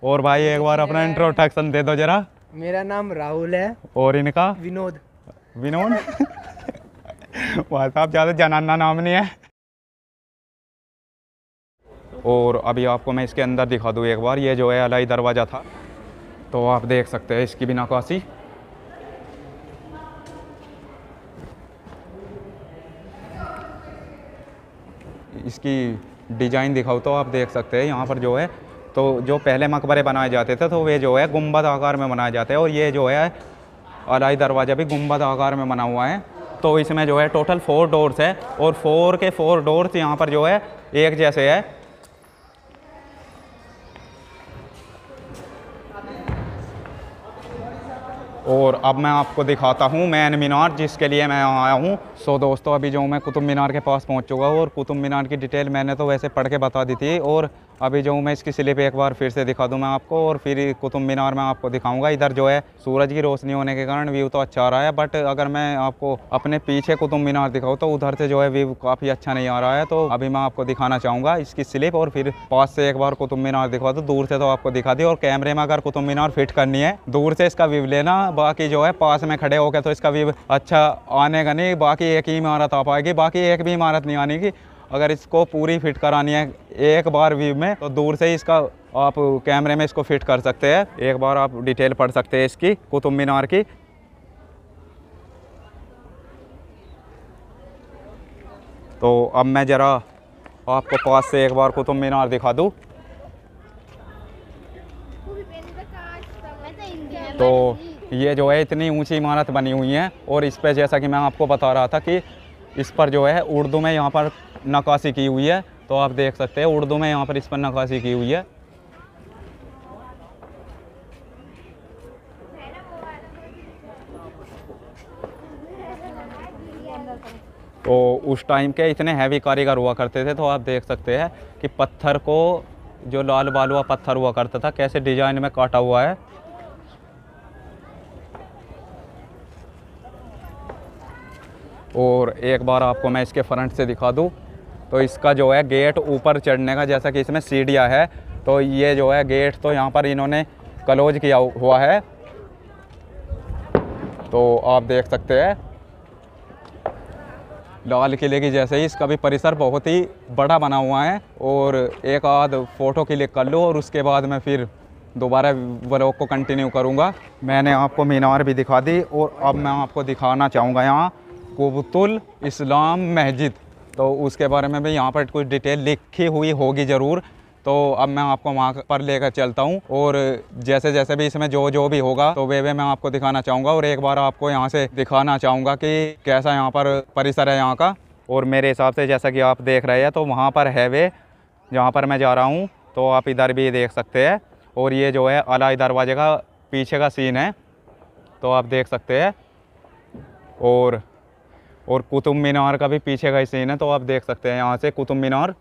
और भाई एक बार अपना इंट्रोडक्शन दे दो जरा। मेरा नाम राहुल है। और इनका? विनोद। विनोद। भाई साहब ज़्यादा जनाना नाम नहीं है। और अभी आपको मैं इसके अंदर दिखा दूँ एक बार। ये जो है अलाई दरवाज़ा था, तो आप देख सकते हैं इसकी भी नक्काशी। इसकी डिज़ाइन दिखाओ तो आप देख सकते हैं यहाँ पर जो है, तो जो पहले मकबरे बनाए जाते थे तो वे जो है गुंबद आकार में बनाए जाते हैं, और ये जो है अलाई दरवाज़ा भी गुंबद आकार में बना हुआ है। तो इसमें जो है टोटल 4 डोर्स है, और 4 के 4 डोर्स यहाँ पर जो है एक जैसे है। और अब मैं आपको दिखाता हूँ मेन मीनार, जिसके लिए मैं यहाँ आया हूँ। सो दोस्तों, अभी जो मैं कुतुब मीनार के पास पहुँच चुका हूँ, और कुतुब मीनार की डिटेल मैंने तो वैसे पढ़ के बता दी थी, और अभी जो मैं इसकी स्लिप एक बार फिर से दिखा दूँ मैं आपको, और फिर कुतुब मीनार में आपको दिखाऊंगा। इधर जो है सूरज की रोशनी होने के कारण व्यू तो अच्छा आ रहा है, बट अगर मैं आपको अपने पीछे कुतुब मीनार दिखाऊँ तो उधर से जो है व्यू काफ़ी अच्छा नहीं आ रहा है। तो अभी मैं आपको दिखाना चाहूँगा इसकी स्लिप, और फिर पास से एक बार कुतुब मीनार दिखा दूँ। दूर से तो आपको दिखा दी, और कैमरे में अगर कुतुब मीनार फिट करनी है दूर से इसका व्यू लेना, बाकी जो है पास में खड़े होकर तो इसका व्यू अच्छा आने का नहीं। बाकी एक ही इमारत आ पाएगी, बाकी एक भी इमारत नहीं आने की। अगर इसको पूरी फिट करानी है एक बार व्यू में, तो दूर से ही इसका आप कैमरे में इसको फिट कर सकते हैं। एक बार आप डिटेल पढ़ सकते हैं इसकी कुतुब मीनार की। तो अब मैं ज़रा आपको पास से एक बार कुतुब मीनार दिखा दूँ। तो ये जो है इतनी ऊंची इमारत बनी हुई है, और इस पर जैसा कि मैं आपको बता रहा था कि इस पर जो है उर्दू में यहाँ पर नक्काशी की हुई है। तो आप देख सकते हैं उर्दू में यहाँ पर इस पर नक्काशी की हुई है। तो उस टाइम के इतने हैवी कारीगर हुआ करते थे, तो आप देख सकते हैं कि पत्थर को, जो लाल बालुआ पत्थर हुआ करता था, कैसे डिजाइन में काटा हुआ है। और एक बार आपको मैं इसके फ्रंट से दिखा दूं, तो इसका जो है गेट ऊपर चढ़ने का, जैसा कि इसमें सीढ़ियाँ है, तो ये जो है गेट तो यहाँ पर इन्होंने क्लोज किया हुआ है। तो आप देख सकते हैं लाल किले की जैसे ही इसका भी परिसर बहुत ही बड़ा बना हुआ है। और एक आध फ़ोटो क्लिक कर लो, और उसके बाद मैं फिर दोबारा व्लॉग को कंटिन्यू करूँगा। मैंने आपको मीनार भी दिखा दी, और अब मैं आपको दिखाना चाहूँगा यहाँ कुतुल इस्लाम मस्जिद। तो उसके बारे में भी यहाँ पर कुछ डिटेल लिखी हुई होगी ज़रूर। तो अब मैं आपको वहाँ पर लेकर चलता हूँ, और जैसे जैसे भी इसमें जो भी होगा तो वे मैं आपको दिखाना चाहूँगा। और एक बार आपको यहाँ से दिखाना चाहूँगा कि कैसा यहाँ पर परिसर है यहाँ का। और मेरे हिसाब से जैसा कि आप देख रहे हैं, तो वहाँ पर है वे जहाँ पर मैं जा रहा हूँ, तो आप इधर भी देख सकते हैं। और ये जो है अलाई दरवाजे का पीछे का सीन है, तो आप देख सकते हैं। और कुतुब मीनार का भी पीछे का ही सीन है, तो आप देख सकते हैं यहाँ से कुतुब मीनार।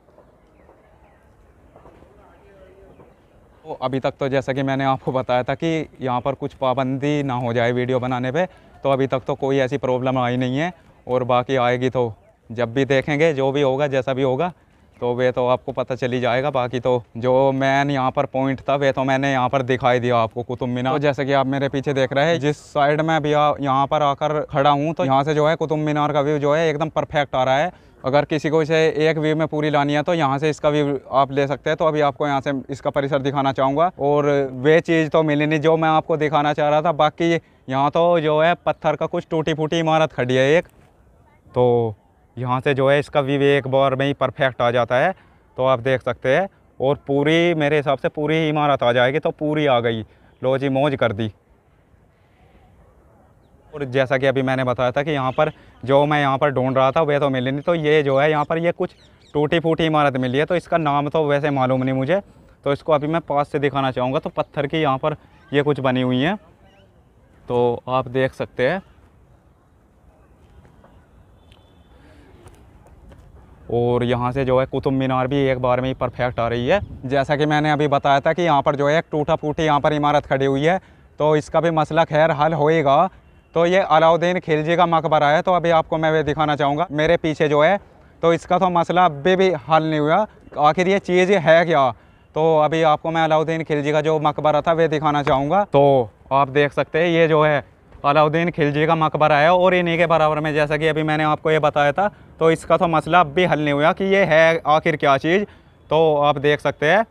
तो अभी तक तो जैसा कि मैंने आपको बताया था कि यहाँ पर कुछ पाबंदी ना हो जाए वीडियो बनाने पे, तो अभी तक तो कोई ऐसी प्रॉब्लम आई नहीं है। और बाकी आएगी तो जब भी देखेंगे, जो भी होगा जैसा भी होगा तो वे तो आपको पता चली जाएगा। बाकी तो जो मैन यहाँ पर पॉइंट था वे तो मैंने यहाँ पर दिखाई दिया आपको कुतुब मीनार। तो जैसे कि आप मेरे पीछे देख रहे हैं, जिस साइड में अभी यहाँ पर आकर खड़ा हूँ, तो यहाँ से जो है कुतुब मीनार का व्यू जो है एकदम परफेक्ट आ रहा है। अगर किसी को इसे एक व्यू में पूरी लानी है तो यहाँ से इसका व्यू आप ले सकते हैं। तो अभी आपको यहाँ से इसका परिसर दिखाना चाहूँगा, और वे चीज़ तो मिली नहीं जो मैं आपको दिखाना चाह रहा था। बाकी यहाँ तो जो है पत्थर का कुछ टूटी फूटी इमारत खड़ी है एक, तो यहाँ से जो है इसका व्यू एक बार में ही परफेक्ट आ जाता है। तो आप देख सकते हैं, और पूरी मेरे हिसाब से पूरी इमारत आ जाएगी, तो पूरी आ गई, लो जी मौज कर दी। और जैसा कि अभी मैंने बताया था कि यहाँ पर जो मैं यहाँ पर ढूंढ रहा था वह तो मिली नहीं, तो ये जो है यहाँ पर ये कुछ टूटी फूटी इमारत मिली है। तो इसका नाम तो वैसे मालूम नहीं मुझे, तो इसको अभी मैं पास से दिखाना चाहूँगा। तो पत्थर की यहाँ पर ये कुछ बनी हुई हैं, तो आप देख सकते हैं। और यहाँ से जो है कुतुब मीनार भी एक बार में ही परफेक्ट आ रही है। जैसा कि मैंने अभी बताया था कि यहाँ पर जो है एक टूटा फूटी यहाँ पर इमारत खड़ी हुई है, तो इसका भी मसला खैर हल होएगा। तो ये अलाउद्दीन खिलजी का मकबरा है, तो अभी आपको मैं वे दिखाना चाहूँगा मेरे पीछे जो है। तो इसका तो मसला अभी भी हल नहीं हुआ, आखिर ये चीज़ है क्या। तो अभी आपको मैं अलाउद्दीन खिलजी का जो मकबरा था वह दिखाना चाहूँगा। तो आप देख सकते हैं ये जो है अलाउद्दीन खिलजी का मकबरा है और इन्हीं के बराबर में, जैसा कि अभी मैंने आपको ये बताया था, तो इसका तो मसला अब भी हल नहीं हुआ कि ये है आखिर क्या चीज़। तो आप देख सकते हैं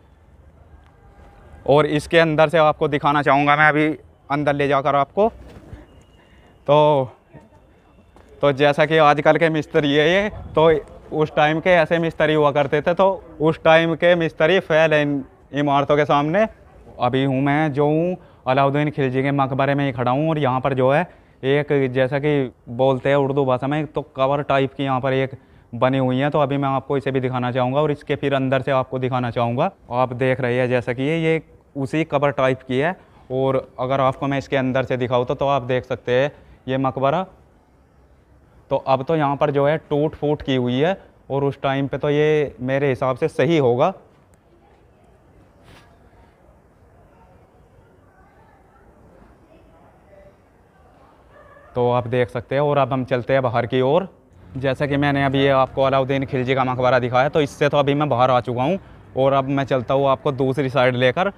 और इसके अंदर से आपको दिखाना चाहूँगा मैं अभी अंदर ले जाकर आपको। तो जैसा कि आजकल के मिस्त्री है ये, तो उस टाइम के ऐसे मिस्त्री हुआ करते थे, तो उस टाइम के मिस्त्री फैल है इन इमारतों के सामने। अभी हूँ मैं जो हूँ अलाउद्दीन खिलजी के मकबरे में ही खड़ा हूँ और यहाँ पर जो है एक, जैसा कि बोलते हैं उर्दू भाषा में, तो कवर टाइप की यहाँ पर एक बनी हुई है। तो अभी मैं आपको इसे भी दिखाना चाहूँगा और इसके फिर अंदर से आपको दिखाना चाहूँगा। आप देख रहे हैं जैसा कि ये उसी कवर टाइप की है। और अगर आपको मैं इसके अंदर से दिखाऊँ तो आप देख सकते हैं ये मकबरा, तो अब तो यहाँ पर जो है टूट फूट की हुई है और उस टाइम पे तो ये मेरे हिसाब से सही होगा। तो आप देख सकते हैं और अब हम चलते हैं बाहर की ओर। जैसा कि मैंने अभी ये आपको अलाउद्दीन खिलजी का मकबरा दिखाया, तो इससे तो अभी मैं बाहर आ चुका हूँ और अब मैं चलता हूँ आपको दूसरी साइड लेकर।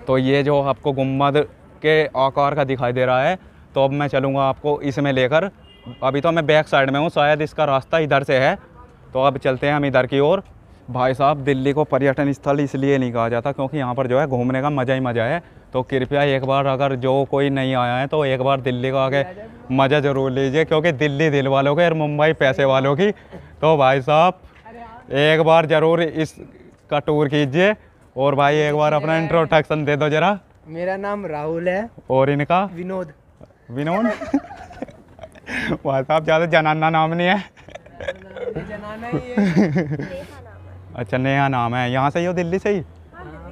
तो ये जो आपको गुम्बद के आकार का दिखाई दे रहा है, तो अब मैं चलूँगा आपको इसमें लेकर। अभी तो मैं बैक साइड में हूँ, शायद इसका रास्ता इधर से है। तो अब चलते हैं हम इधर की ओर। भाई साहब, दिल्ली को पर्यटन स्थल इसलिए नहीं कहा जाता क्योंकि यहाँ पर जो है घूमने का मज़ा ही मज़ा है। तो कृपया एक बार, अगर जो कोई नहीं आया है तो एक बार दिल्ली को आके मज़ा ज़रूर लीजिए, क्योंकि दिल्ली दिल वालों की और मुंबई पैसे वालों की। तो भाई साहब एक बार ज़रूर इसका टूर कीजिए। और भाई एक बार अपना इंट्रोडक्शन दे दो ज़रा। मेरा नाम राहुल है। और इनका? विनोद। विनोद। भाई साहब ज़्यादा जनाना नाम नहीं है। जनाना ही है। अच्छा, नेहा नाम है। यहाँ से ही हो, दिल्ली से ही?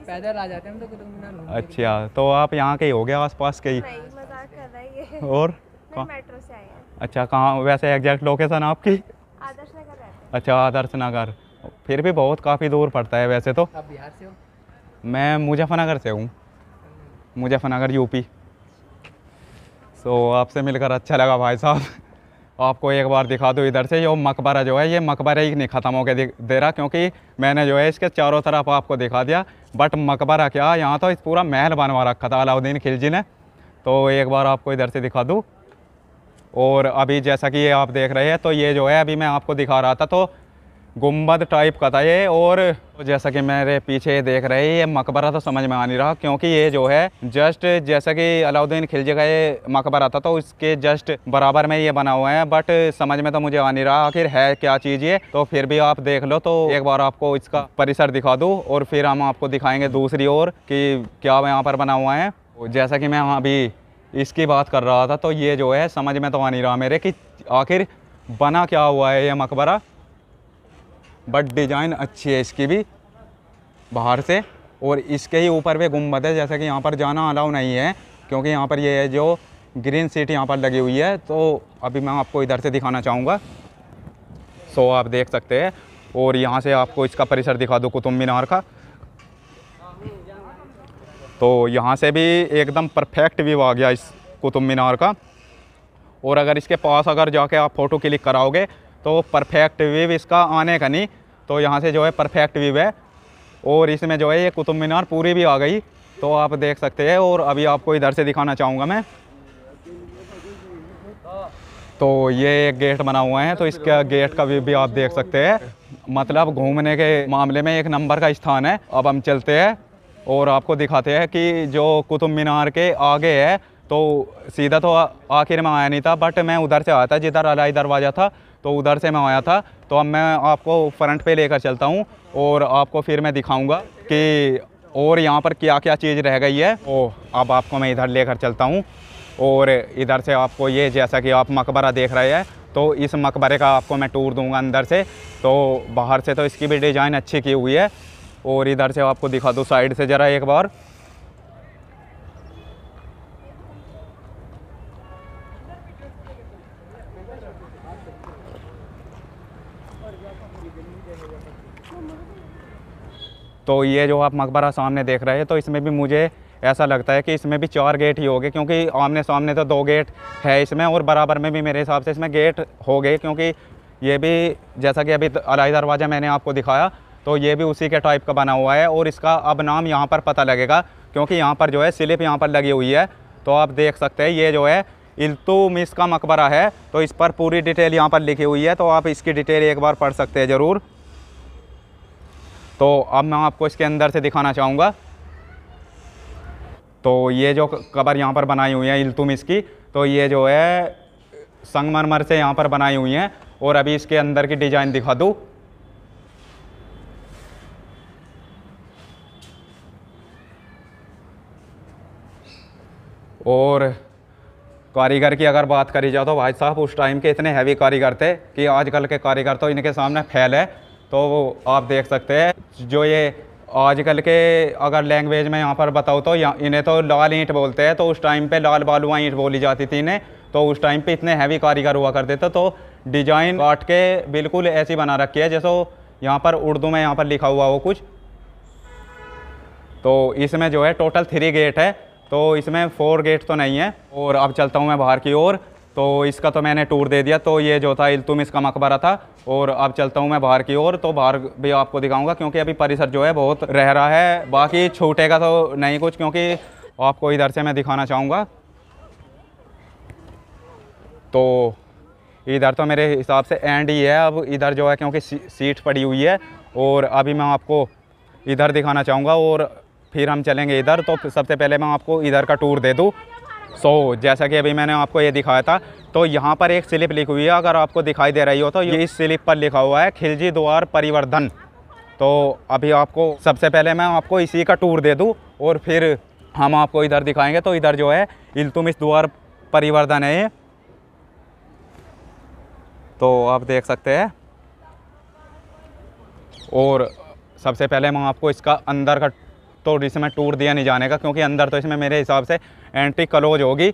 पैदल आ जाते हैं हम तो कुतुब मीनार घूमने। अच्छा, तो आप यहाँ के ही हो गए, आसपास के ही? नहीं, मजाक कर रहा है ये। और नहीं, मेट्रो से आए हैं। अच्छा, कहाँ वैसे एग्जैक्ट लोकेशन आपकी? आदर्श नगर रहते हैं। अच्छा, आदर्श नगर। फिर भी बहुत काफ़ी दूर पड़ता है वैसे तो। आप बिहार से हो? मैं मुजफ्फरनगर से हूँ, मुजफ्फरनगर यूपी। सो आपसे मिलकर अच्छा लगा भाई साहब। आपको एक बार दिखा दूँ इधर से, ये मकबरा जो है, ये मकबरा ही नहीं ख़त्म होकर दे रहा, क्योंकि मैंने जो है इसके चारों तरफ आपको दिखा दिया, बट मकबरा क्या, यहाँ तो इस पूरा महल बनवा रखा था अलाउद्दीन खिलजी ने। तो एक बार आपको इधर से दिखा दूँ। और अभी जैसा कि ये आप देख रहे हैं, तो ये जो है अभी मैं आपको दिखा रहा था, तो गुम्बद टाइप का था ये। और जैसा कि मेरे पीछे देख रहे हैं, ये मकबरा तो समझ में आ नहीं रहा, क्योंकि ये जो है जस्ट जैसा कि अलाउद्दीन खिलजी का ये मकबरा था, तो इसके जस्ट बराबर में ये बना हुआ है, बट समझ में तो मुझे आ नहीं रहा आखिर है क्या चीज़ ये। तो फिर भी आप देख लो, तो एक बार आपको इसका परिसर दिखा दूँ और फिर हम आपको दिखाएंगे दूसरी ओर कि क्या यहाँ पर बना हुआ है। जैसा कि मैं अभी इसकी बात कर रहा था, तो ये जो है समझ में तो आ नहीं रहा मेरे कि आखिर बना क्या हुआ है ये मकबरा, बट डिज़ाइन अच्छी है इसकी भी बाहर से। और इसके ही ऊपर भी गुम्बद है, जैसा कि यहाँ पर जाना अलाउ नहीं है, क्योंकि यहाँ पर ये है जो ग्रीन सीट यहाँ पर लगी हुई है। तो अभी मैं आपको इधर से दिखाना चाहूँगा। सो आप देख सकते हैं और यहाँ से आपको इसका परिसर दिखा दूँ कुतुब मीनार का। तो यहाँ से भी एकदम परफेक्ट व्यू आ गया इस कुतुब मीनार का। और अगर इसके पास अगर जाके आप फ़ोटो क्लिक कराओगे तो परफेक्ट व्यू इसका आने का नहीं, तो यहाँ से जो है परफेक्ट व्यू है। और इसमें जो है ये कुतुब मीनार पूरी भी आ गई, तो आप देख सकते हैं। और अभी आपको इधर से दिखाना चाहूँगा मैं। तो ये एक गेट बना हुआ है, तो इसका गेट का व्यू भी आप देख सकते हैं। मतलब घूमने के मामले में एक नंबर का स्थान है। अब हम चलते हैं और आपको दिखाते हैं कि जो कुतुब मीनार के आगे है, तो सीधा तो आखिर में आया नहीं था, बट मैं उधर से आया था जिधर अलाई दरवाज़ा था, तो उधर से मैं आया था। तो अब मैं आपको फ्रंट पे लेकर चलता हूँ और आपको फिर मैं दिखाऊंगा कि और यहाँ पर क्या क्या चीज़ रह गई है। अब आपको मैं इधर लेकर चलता हूँ और इधर से आपको ये, जैसा कि आप मकबरा देख रहे हैं, तो इस मकबरे का आपको मैं टूर दूँगा अंदर से। तो बाहर से तो इसकी भी डिज़ाइन अच्छी की हुई है। और इधर से आपको दिखा दूँ साइड से ज़रा एक बार। तो ये जो आप मकबरा सामने देख रहे हैं, तो इसमें भी मुझे ऐसा लगता है कि इसमें भी 4 गेट ही हो गए, क्योंकि आमने सामने तो 2 गेट है इसमें, और बराबर में भी मेरे हिसाब से इसमें गेट हो गए, क्योंकि ये भी जैसा कि अभी अलाई दरवाज़ा मैंने आपको दिखाया, तो ये भी उसी के टाइप का बना हुआ है। और इसका अब नाम यहाँ पर पता लगेगा, क्योंकि यहाँ पर जो है स्लिप यहाँ पर लगी हुई है। तो आप देख सकते हैं ये जो है इल्तुतमिश का मकबरा है, तो इस पर पूरी डिटेल यहाँ पर लिखी हुई है, तो आप इसकी डिटेल एक बार पढ़ सकते हैं ज़रूर। तो अब मैं आपको इसके अंदर से दिखाना चाहूँगा। तो ये जो कबर यहाँ पर बनाई हुई है इल्तुतमिश की, तो ये जो है संगमरमर से यहाँ पर बनाई हुई हैं। और अभी इसके अंदर की डिज़ाइन दिखा दूँ। और कारीगर की अगर बात करी जाए तो भाई साहब उस टाइम के इतने हैवी कारीगर थे कि आजकल के कारीगर तो इनके सामने फैल है। तो आप देख सकते हैं जो ये आजकल के अगर लैंग्वेज में यहाँ पर बताओ तो इन्हें तो लाल ईंट बोलते हैं, तो उस टाइम पे लाल बालुआ ईंट बोली जाती थी इन्हें। तो उस टाइम पे इतने हैवी कारीगर हुआ करते थे। तो डिजाइन काट के बिल्कुल ऐसी बना रखी है जैसे यहाँ पर उर्दू में यहाँ पर लिखा हुआ हो कुछ। तो इसमें जो है टोटल 3 गेट है, तो इसमें 4 गेट तो नहीं है। और अब चलता हूँ मैं बाहर की ओर। तो इसका तो मैंने टूर दे दिया, तो ये जो था इल्तुतमिश का मकबरा था। और अब चलता हूँ मैं बाहर की ओर, तो बाहर भी आपको दिखाऊंगा, क्योंकि अभी परिसर जो है बहुत रह रहा है। बाकी छूटेगा तो नहीं कुछ, क्योंकि आपको इधर से मैं दिखाना चाहूँगा। तो इधर तो मेरे हिसाब से एंड ही है। अब इधर जो है क्योंकि सीट पड़ी हुई है, और अभी मैं आपको इधर दिखाना चाहूँगा और फिर हम चलेंगे इधर। तो सबसे पहले मैं आपको इधर का टूर दे दूँ। जैसा कि अभी मैंने आपको ये दिखाया था, तो यहाँ पर एक स्लिप लिखी हुई है, अगर आपको दिखाई दे रही हो तो ये इस स्लिप पर लिखा हुआ है खिलजी द्वार परिवर्धन। तो अभी आपको सबसे पहले मैं आपको इसी का टूर दे दूँ और फिर हम आपको इधर दिखाएंगे। तो इधर जो है इल्तुतमिश द्वार परिवर्धन है ये, तो आप देख सकते हैं। और सबसे पहले मैं आपको इसका अंदर का तो इसमें टूर दिया नहीं जाने का, क्योंकि अंदर तो इसमें मेरे हिसाब से एंट्री क्लोज होगी।